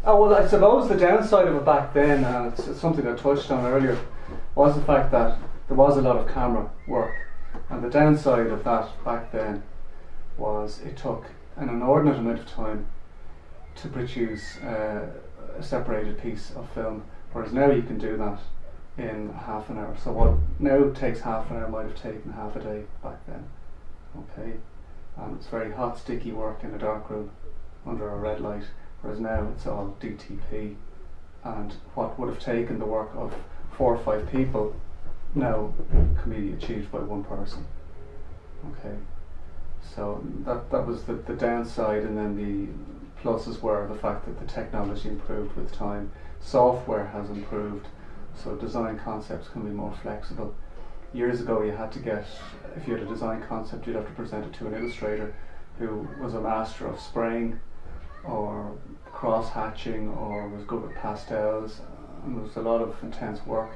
Oh, well, I suppose the downside of it back then, and it's something I touched on earlier, was the fact that there was a lot of camera work. And the downside of that back then was it took an inordinate amount of time to produce a separated piece of film, whereas now you can do that in half an hour. So what now takes half an hour might have taken half a day back then. Okay, and it's very hot, sticky work in a dark room under a red light, whereas now it's all DTP, and what would have taken the work of 4 or 5 people now can be achieved by one person. Okay, so that was the downside, and then the pluses were the fact that the technology improved with time, software has improved, so design concepts can be more flexible. Years ago you had to get, if you had a design concept, you'd have to present it to an illustrator who was a master of spraying or cross hatching or was good with pastels, and there was a lot of intense work,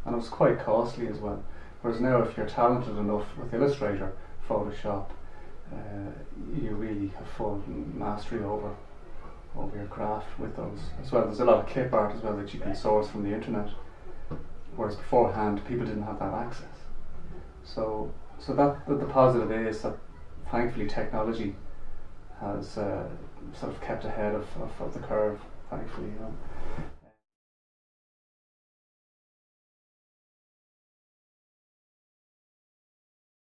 and it was quite costly as well. Whereas now, if you're talented enough with Illustrator, Photoshop, you really have full mastery over your craft with those as well. There's a lot of clip art as well that you can source from the internet, whereas beforehand people didn't have that access. So that the positive is that thankfully technology has sort of kept ahead of the curve, thankfully, you know.